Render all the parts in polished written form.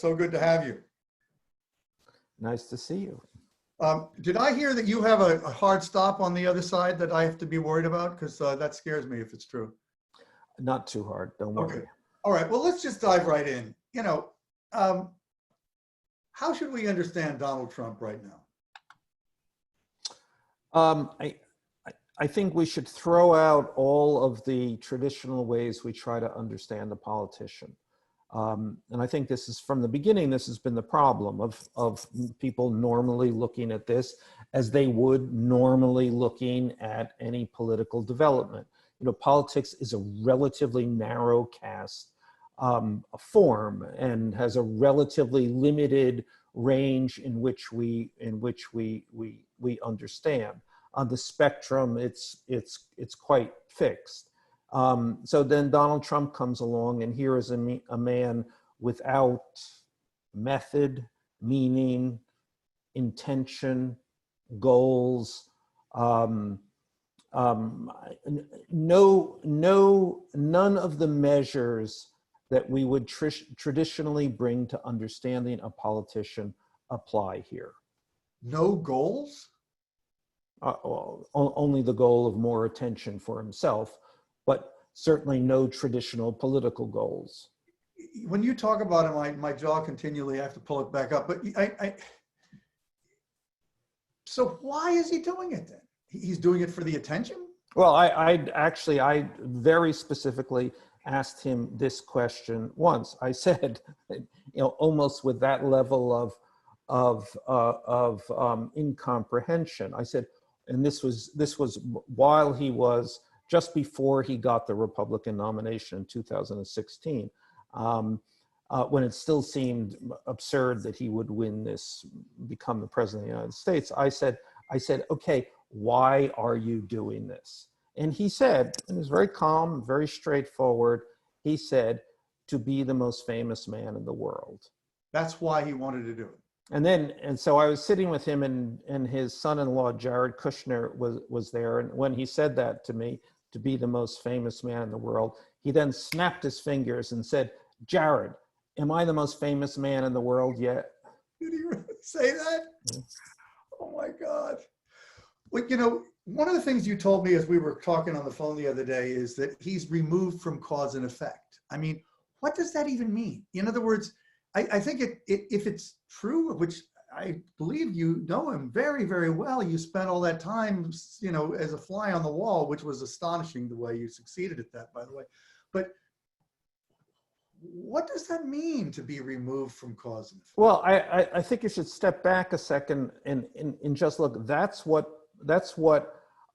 So good to have you. Nice to see you. Did I hear that you have a hard stop on the other side that I have to be worried about? Because that scares me if it's true. Not too hard, don't worry. Okay. All right, well, let's just dive right in. How should we understand Donald Trump right now? I think we should throw out all of the traditional ways we try to understand a politician. And I think this is, from the beginning, this has been the problem of people normally looking at this as they would normally looking at any political development. You know, politics is a relatively narrow cast form and has a relatively limited range in which we understand. On the spectrum, it's quite fixed. So then Donald Trump comes along, and here is a man without method, meaning, intention, goals, none of the measures that we would traditionally bring to understanding a politician apply here. No goals? Only the goal of more attention for himself, but certainly no traditional political goals. When you talk about it, my jaw continually, I have to pull it back up. But so why is he doing it then? He's doing it for the attention? Well, I very specifically asked him this question once. I said, almost with that level of incomprehension. I said, and this was while he was just before he got the Republican nomination in 2016, when it still seemed absurd that he would win this, become the president of the United States. I said, okay, why are you doing this? And he said, and it was very calm, very straightforward, he said, to be the most famous man in the world. That's why he wanted to do it. And so I was sitting with him, and his son-in-law, Jared Kushner, was there. And when he said that to me, to be the most famous man in the world, he then snapped his fingers and said, Jared, am I the most famous man in the world yet? Did he really say that? Yeah. Oh my God. Well, one of the things you told me as we were talking on the phone the other day is that he's removed from cause and effect. I mean, what does that even mean? In other words, I think if it's true, which I believe you know him very, very well, you spent all that time, as a fly on the wall, which was astonishing the way you succeeded at that, by the way. But what does that mean to be removed from cause and effect? Well, I think you should step back a second and just look. That's what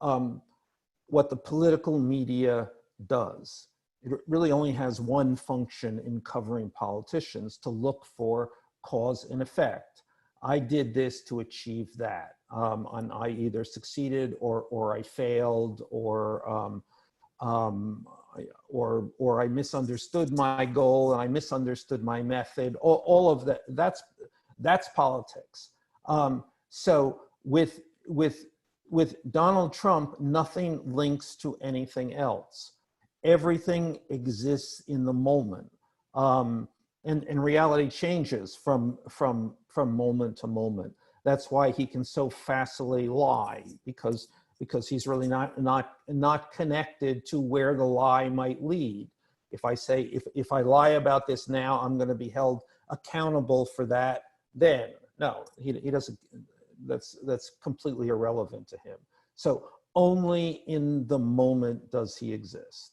the political media does. It really only has one function in covering politicians: to look for cause and effect. I did this to achieve that. And I either succeeded or I failed, or I misunderstood my goal and I misunderstood my method. All of that. That's politics. So with Donald Trump, nothing links to anything else. Everything exists in the moment, and reality changes from moment to moment. That's why he can so facilely lie, because he's really not connected to where the lie might lead. If I say, if I lie about this now, I'm going to be held accountable for that, then no, he doesn't. That's completely irrelevant to him. So only in the moment does he exist.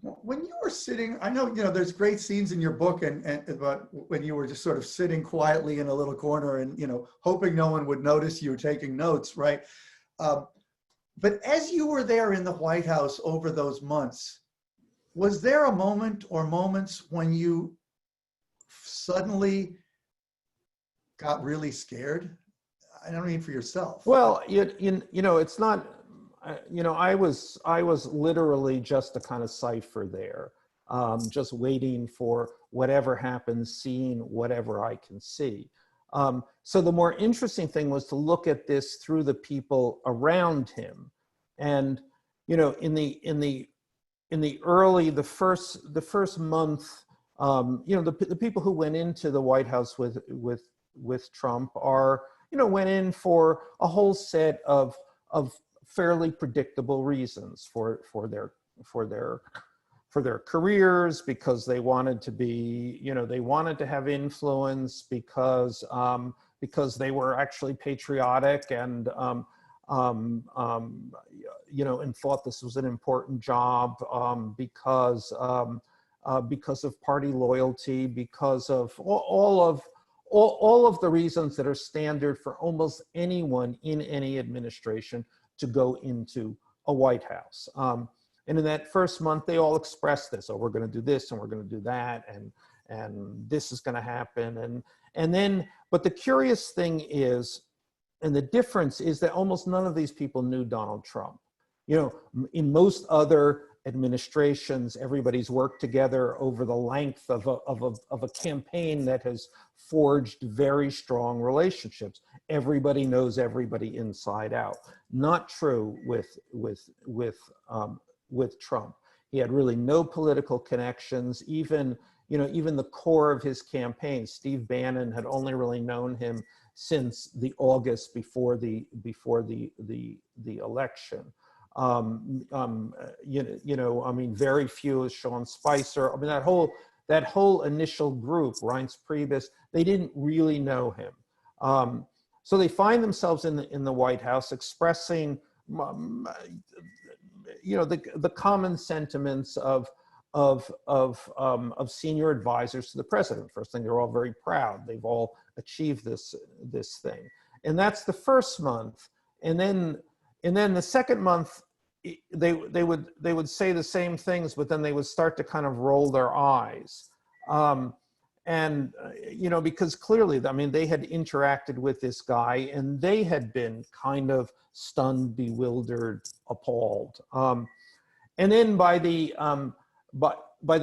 When you were sitting, I know, there's great scenes in your book, and about when you were just sort of sitting quietly in a little corner and, hoping no one would notice you taking notes, right? But as you were there in the White House over those months, was there a moment or moments when you suddenly got really scared? I don't mean for yourself. Well, it's not. I was literally just a kind of cipher there, just waiting for whatever happens, seeing whatever I can see. So the more interesting thing was to look at this through the people around him, and in the first month You know, the people who went into the White House with Trump are, you know, went in for a whole set of fairly predictable reasons for their careers, because they wanted to be, you know, they wanted to have influence, because they were actually patriotic and you know, and thought this was an important job, because of party loyalty, because of all of the reasons that are standard for almost anyone in any administration to go into a White House. And in that first month, they all expressed this: oh, we're going to do this and we're going to do that, and this is going to happen. And then, but the curious thing is, and the difference is, that almost none of these people knew Donald Trump. You know, in most other administrations, everybody's worked together over the length of a campaign that has forged very strong relationships. Everybody knows everybody inside out. Not true with Trump. He had really no political connections. Even, you know, even the core of his campaign, Steve Bannon, had only really known him since the August before the election. You know, I mean, very few, as Sean Spicer. I mean, that whole initial group, Reince Priebus, they didn't really know him. So they find themselves in the White House expressing, you know, the common sentiments of senior advisors to the president. First thing, they're all very proud. They've all achieved this thing, and that's the first month. And then the second month, they would say the same things, but then they would start to kind of roll their eyes. You know, because clearly, I mean, they had interacted with this guy and they had been kind of stunned, bewildered, appalled. And then by the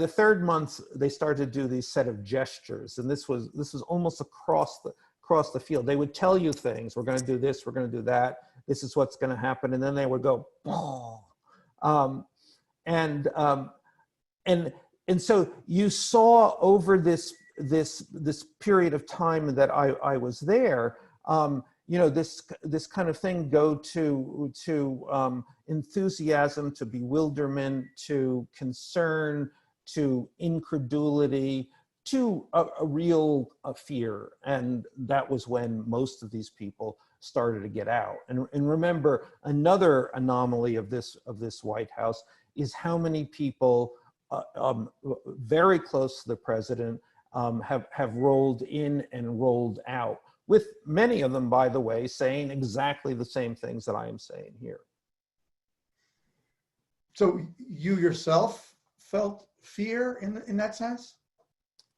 third month, they started to do these set of gestures, and this was almost across the field. They would tell you things: we're going to do this, we're going to do that, this is what's going to happen, and then they would go, oh. And so you saw over this period of time that I was there, you know, this kind of thing go to enthusiasm, to bewilderment, to concern, to incredulity, to a real fear. And that was when most of these people started to get out. And remember, another anomaly of this White House is how many people very close to the president have rolled in and rolled out, with many of them, by the way, saying exactly the same things that I am saying here. So you yourself felt fear in that sense?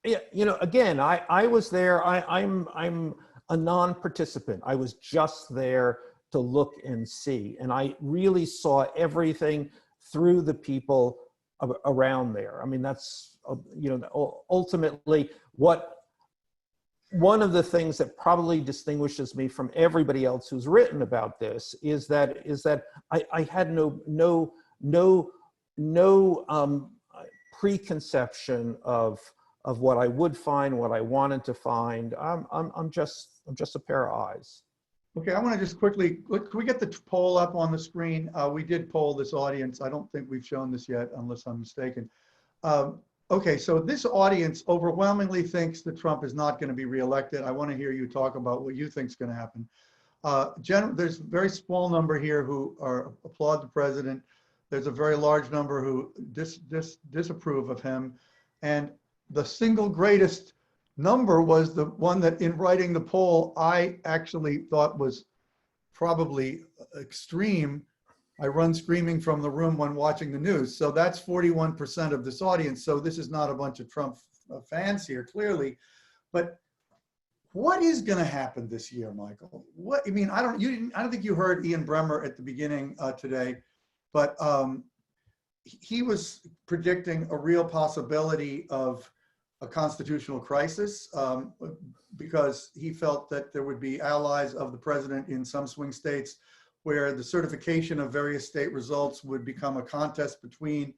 Yeah, you know, again, I was there. I'm a non-participant. I was just there to look and see, and I really saw everything through the people around there. I mean, that's, you know, ultimately one of the things that probably distinguishes me from everybody else who's written about this is that I had no preconception of what I would find, what I wanted to find. I'm just a pair of eyes. Okay, I want to just quickly, can we get the poll up on the screen? We did poll this audience. I don't think we've shown this yet, unless I'm mistaken. Okay, so this audience overwhelmingly thinks that Trump is not going to be reelected. I want to hear you talk about what you think is going to happen. There's a very small number here who applaud the president. There's a very large number who disapprove of him. And the single greatest number was the one that, in writing the poll, I actually thought was probably extreme. I run screaming from the room when watching the news. So that's 41% of this audience. So this is not a bunch of Trump fans here, clearly. But what is going to happen this year, Michael? What, I mean, I don't think you heard Ian Bremmer at the beginning today, but he was predicting a real possibility of a constitutional crisis because he felt that there would be allies of the president in some swing states where the certification of various state results would become a contest between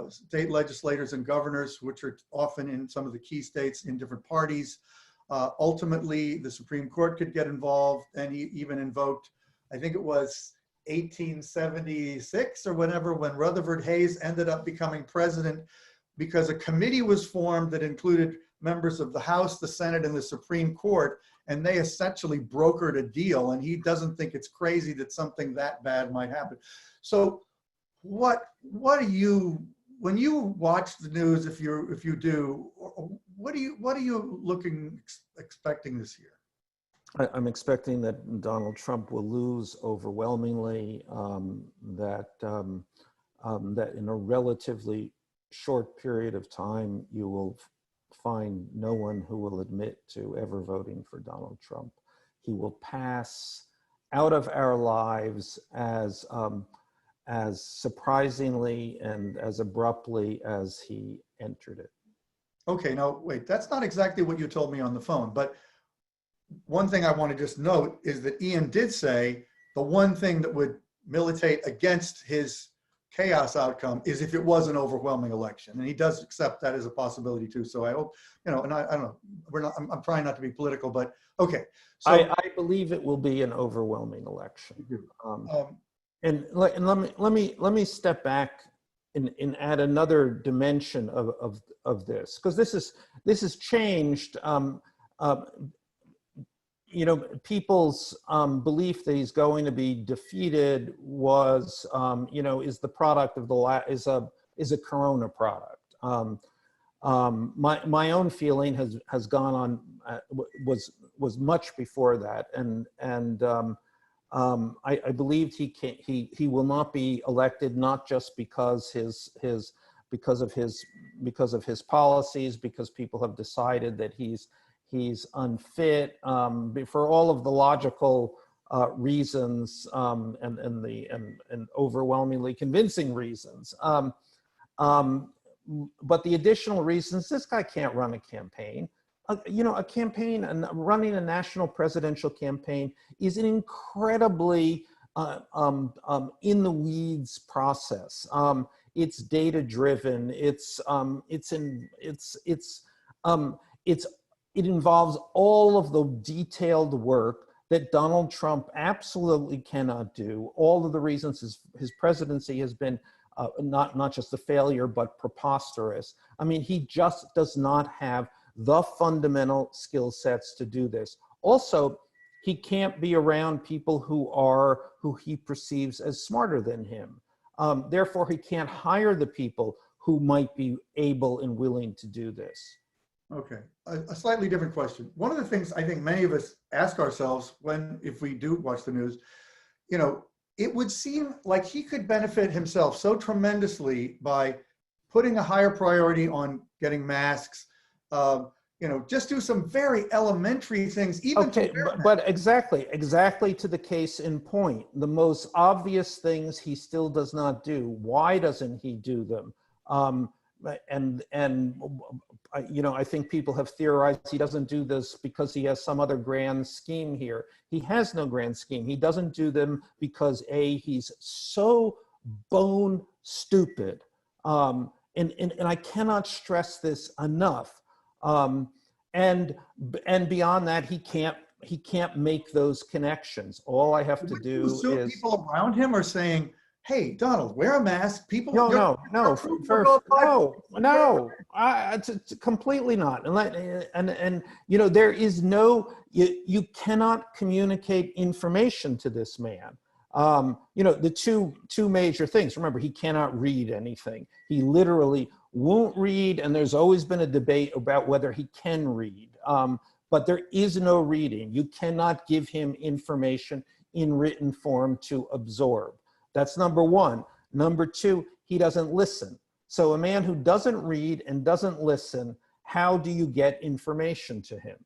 state legislators and governors, which are often in some of the key states in different parties. Ultimately, the Supreme Court could get involved, and he even invoked, I think it was 1876 or whenever, when Rutherford Hayes ended up becoming president, because a committee was formed that included members of the House, the Senate, and the Supreme Court, and they essentially brokered a deal, and he doesn't think it's crazy that something that bad might happen. So what are you, when you watch the news, if you do, what are you expecting this year? I'm expecting that Donald Trump will lose overwhelmingly, that in a relatively short period of time, you will find no one who will admit to ever voting for Donald Trump. He will pass out of our lives as surprisingly and as abruptly as he entered it. Okay, now wait, that's not exactly what you told me on the phone, but one thing I want to just note is that Ian did say the one thing that would militate against his chaos outcome is if it was an overwhelming election, and he does accept that as a possibility too. So I hope, and I don't know, I'm trying not to be political, but okay. So I believe it will be an overwhelming election. And let me step back and add another dimension of this, because this has changed. People's belief that he's going to be defeated was, is the product of is a Corona product. My own feeling has gone on, was much before that, and I believed he will not be elected, not just because of his policies, because people have decided that he's unfit, for all of the logical reasons, and overwhelmingly convincing reasons. But the additional reasons, this guy can't run a campaign. A campaign, and running a national presidential campaign is an incredibly in the weeds process. It's data driven. It involves all of the detailed work that Donald Trump absolutely cannot do. All of the reasons his presidency has been not just a failure, but preposterous. I mean, he just does not have the fundamental skill sets to do this. Also, he can't be around people who he perceives as smarter than him. Therefore, he can't hire the people who might be able and willing to do this. Okay, a slightly different question. One of the things I think many of us ask ourselves if we do watch the news, it would seem like he could benefit himself so tremendously by putting a higher priority on getting masks, just do some very elementary things, even okay, but exactly to the case in point, the most obvious things he still does not do. Why doesn't he do them? I think people have theorized he doesn't do this because he has some other grand scheme here. He has no grand scheme. He doesn't do them because he's so bone stupid. And I cannot stress this enough. And beyond that, he can't make those connections. All I have to do is people around him are saying, "Hey, Donald, wear a mask." People, no, completely not. And there is you cannot communicate information to this man. The two major things. Remember, he cannot read anything. He literally won't read, and there's always been a debate about whether he can read. But there is no reading. You cannot give him information in written form to absorb. That's number one. Number two, he doesn't listen. So a man who doesn't read and doesn't listen, how do you get information to him?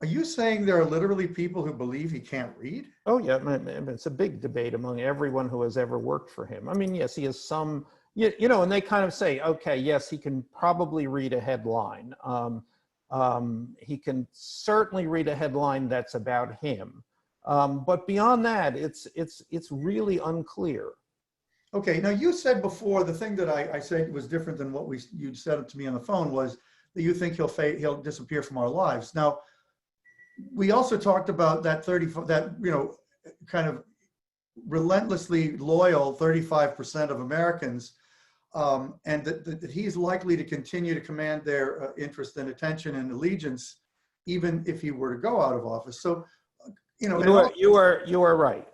Are you saying there are literally people who believe he can't read? Oh yeah, it's a big debate among everyone who has ever worked for him. I mean, yes, he has some, and they kind of say, okay, yes, he can probably read a headline. He can certainly read a headline that's about him. But beyond that, it's really unclear. Okay, now you said before, the thing that I said was different than what you said to me on the phone was that you think he'll disappear from our lives. Now, we also talked about that kind of relentlessly loyal 35% of Americans, and that he's likely to continue to command their interest and attention and allegiance, even if he were to go out of office. So, you are right,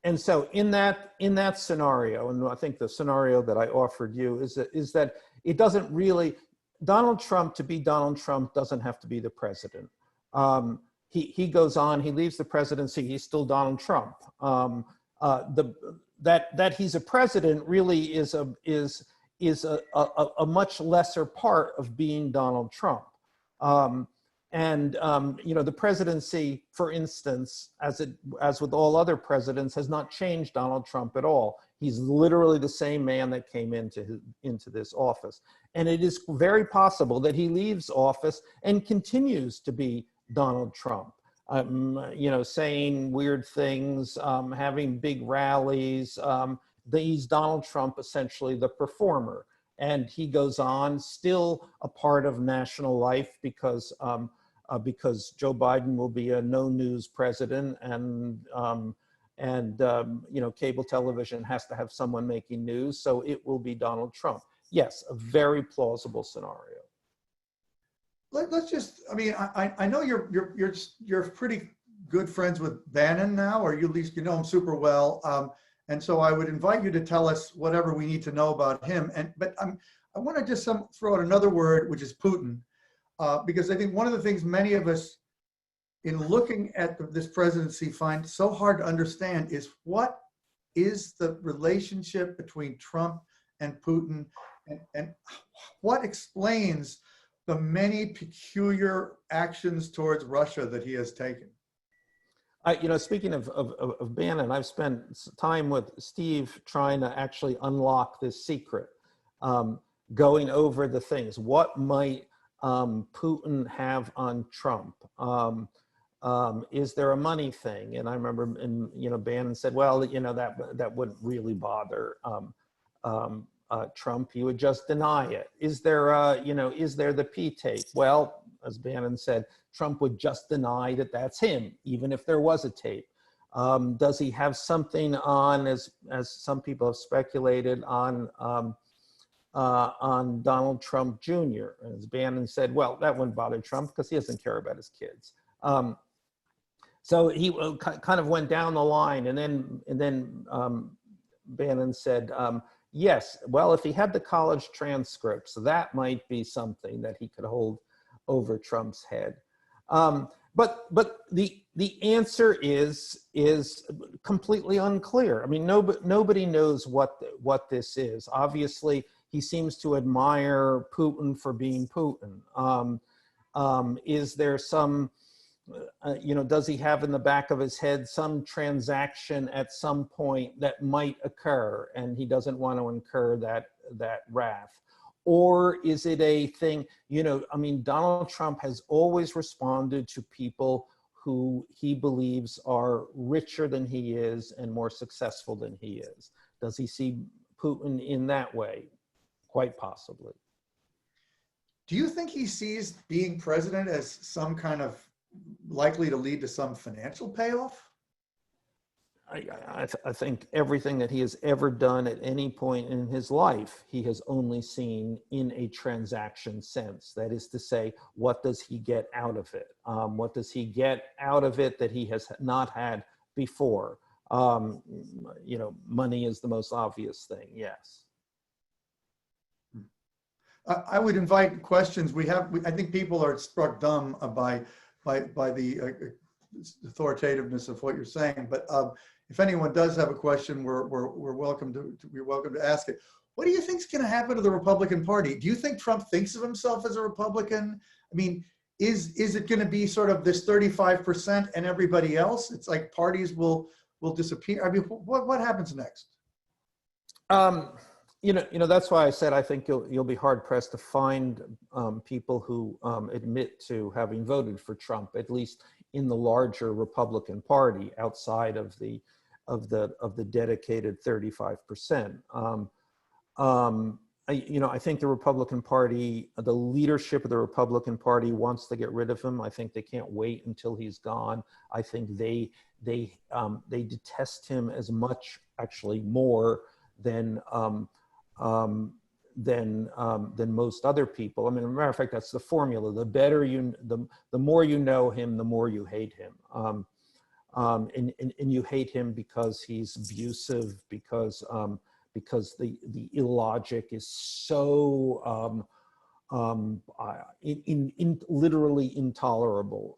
and so in that scenario, and I think the scenario that I offered you is that it doesn't really, Donald Trump, to be Donald Trump, doesn't have to be the president. He goes on, he leaves the presidency, he's still Donald Trump. That he's a president really is a much lesser part of being Donald Trump. The presidency, for instance, as with all other presidents, has not changed Donald Trump at all. He's literally the same man that came into this office. And it is very possible that he leaves office and continues to be Donald Trump, saying weird things, having big rallies. He's Donald Trump, essentially the performer. And he goes on, still a part of national life because Joe Biden will be a no news president, and cable television has to have someone making news, so it will be Donald Trump. Yes, a very plausible scenario. Let's just, I know you're pretty good friends with Bannon now, or you at least you know him super well. And so I would invite you to tell us whatever we need to know about him. But I want to just throw out another word, which is Putin, because I think one of the things many of us in looking at this presidency find so hard to understand is what is the relationship between Trump and Putin, and what explains the many peculiar actions towards Russia that he has taken. Speaking of Bannon, I've spent time with Steve trying to actually unlock this secret, going over the things. What might Putin have on Trump? Is there a money thing? And I remember, Bannon said, well, that wouldn't really bother Trump. He would just deny it. Is there the P tape? Well, as Bannon said, Trump would just deny that that's him, even if there was a tape. Does he have something on, as some people have speculated, on Donald Trump Jr.? As Bannon said, well, that wouldn't bother Trump because he doesn't care about his kids. So he kind of went down the line, and then Bannon said, yes, well, if he had the college transcripts, that might be something that he could hold over Trump's head. But the answer is completely unclear. I mean, nobody knows what this is. Obviously, he seems to admire Putin for being Putin. Is there some, does he have in the back of his head some transaction at some point that might occur, and he doesn't want to incur that wrath? Or is it a thing, Donald Trump has always responded to people who he believes are richer than he is and more successful than he is. Does he see Putin in that way? Quite possibly. Do you think he sees being president as some kind of likely to lead to some financial payoff? I think everything that he has ever done at any point in his life, he has only seen in a transaction sense. That is to say, what does he get out of it? What does he get out of it that he has not had before? Money is the most obvious thing, yes. I would invite questions. I think people are struck dumb by the authoritativeness of what you're saying, but if anyone does have a question, we're welcome to ask it. What do you think is going to happen to the Republican Party? Do you think Trump thinks of himself as a Republican? I mean, is it going to be sort of this 35% and everybody else? It's like parties will disappear. I mean, what happens next? That's why I said I think you'll be hard pressed to find people who admit to having voted for Trump, at least in the larger Republican Party, outside of the the dedicated 35%. I think the Republican Party, the leadership of the Republican Party wants to get rid of him. I think they can't wait until he's gone. I think they detest him as much, actually more than most other people. I mean, as a matter of fact, that's the formula. The better the more you know him, the more you hate him. And you hate him because he's abusive, because the illogic is so literally intolerable,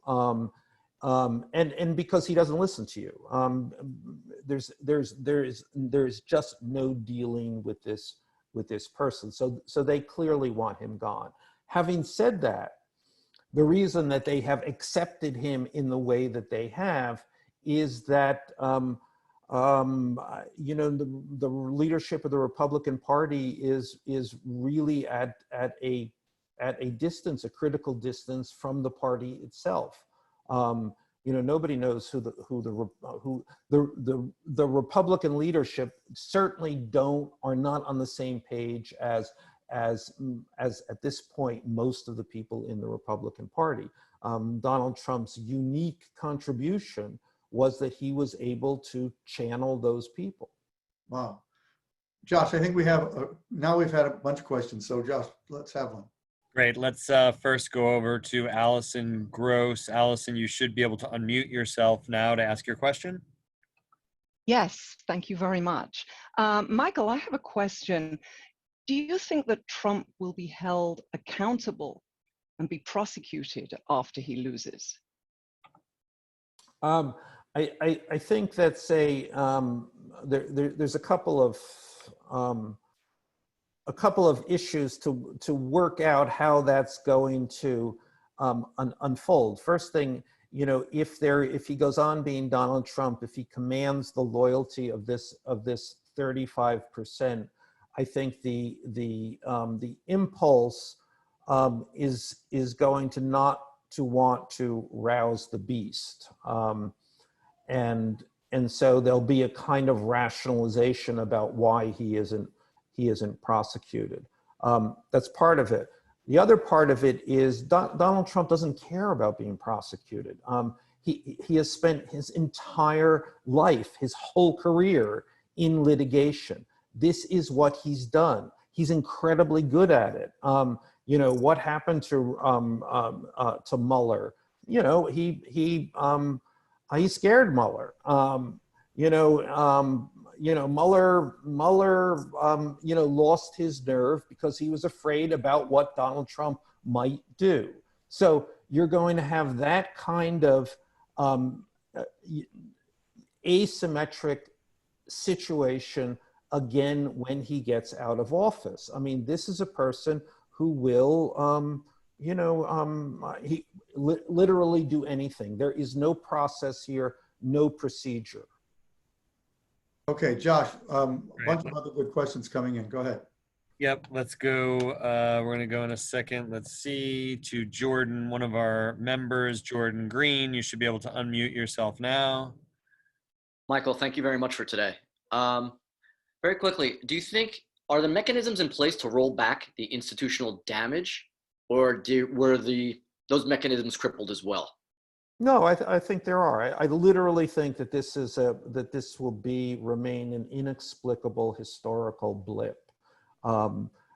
and because he doesn't listen to you. There's just no dealing with this person. So they clearly want him gone. Having said that, the reason that they have accepted him in the way that they have is that the leadership of the Republican Party is really at a distance, a critical distance from the party itself. Nobody knows who the Republican leadership certainly are not on the same page as at this point most of the people in the Republican Party. Donald Trump's unique contribution was that he was able to channel those people. Wow. Josh, I think now we've had a bunch of questions. So Josh, let's have one. Great. Let's first go over to Allison Gross. Allison, you should be able to unmute yourself now to ask your question. Yes, thank you very much. Michael, I have a question. Do you think that Trump will be held accountable and be prosecuted after he loses? I think that's there's a couple of issues to work out how that's going to unfold. First thing, if he goes on being Donald Trump, if he commands the loyalty of this 35%, I think the impulse is going to not to want to rouse the beast. And so there'll be a kind of rationalization about why he isn't prosecuted. That's part of it. The other part of it is Donald Trump doesn't care about being prosecuted. He has spent his entire life, his whole career, in litigation. This is what he's done. He's incredibly good at it. What happened to Mueller? He scared Mueller. Mueller lost his nerve because he was afraid about what Donald Trump might do. So you're going to have that kind of asymmetric situation again when he gets out of office. I mean, this is a person who will, he literally do anything. There is no process here, no procedure. Okay, Josh, a bunch of other good questions coming in. Go ahead. Yep, let's go. We're going to go in a second. Let's see, to Jordan, one of our members, Jordan Green. You should be able to unmute yourself now. Michael, thank you very much for today. Very quickly, do you think, are the mechanisms in place to roll back the institutional damage, or were those mechanisms crippled as well? No, I think there are. I literally think that this will remain an inexplicable historical blip,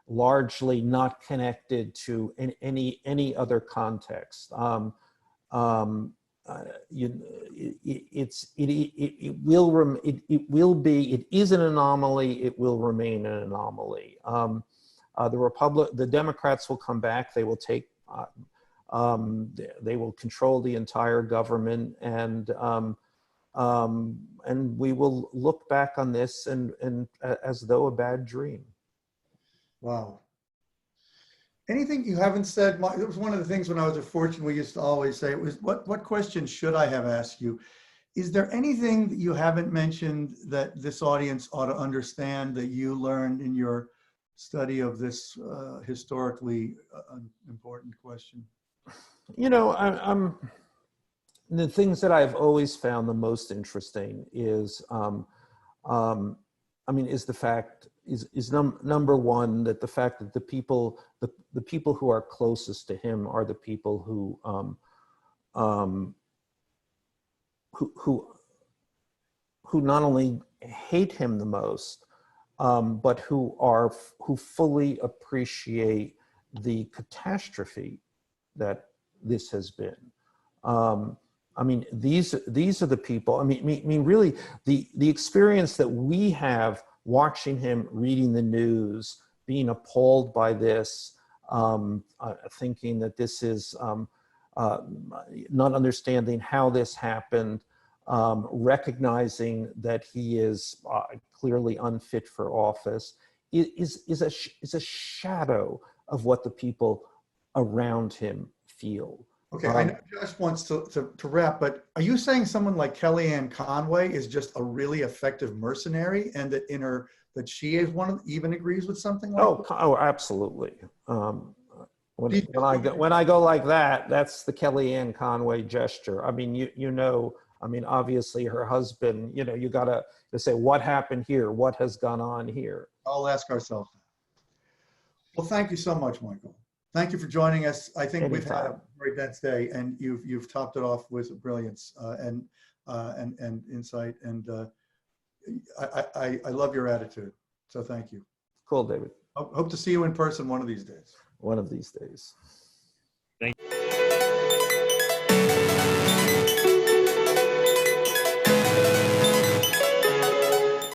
largely not connected to any other context. It is an anomaly. It will remain an anomaly. The Democrats will come back. They will take. They will control the entire government, and we will look back on this and as though a bad dream. Wow. Anything you haven't said? It was one of the things when I was at Fortune, we used to always say, it was, what question should I have asked you? Is there anything that you haven't mentioned that this audience ought to understand that you learned in your study of this historically important question? the things that I've always found the most interesting is, is the fact number one, that the fact that the people who are closest to him are the people who not only hate him the most, but who fully appreciate the catastrophe that this has been. These are the people. Really, the experience that we have watching him, reading the news, being appalled by this, thinking that this is not understanding how this happened, recognizing that he is clearly unfit for office, is a shadow of what the people around him feel. Okay, I know Josh wants to wrap, but are you saying someone like Kellyanne Conway is just a really effective mercenary, and that that she is even agrees with something like that? Oh, absolutely. When I go like that, that's the Kellyanne Conway gesture. Obviously her husband, you gotta say, what happened here? What has gone on here? I'll ask ourselves that. Well, thank you so much, Michael. Thank you for joining us. I think we've had a very dense day, and you've topped it off with brilliance and insight. And I love your attitude. So thank you. Cool, David. Hope to see you in person one of these days. One of these days. Thank you.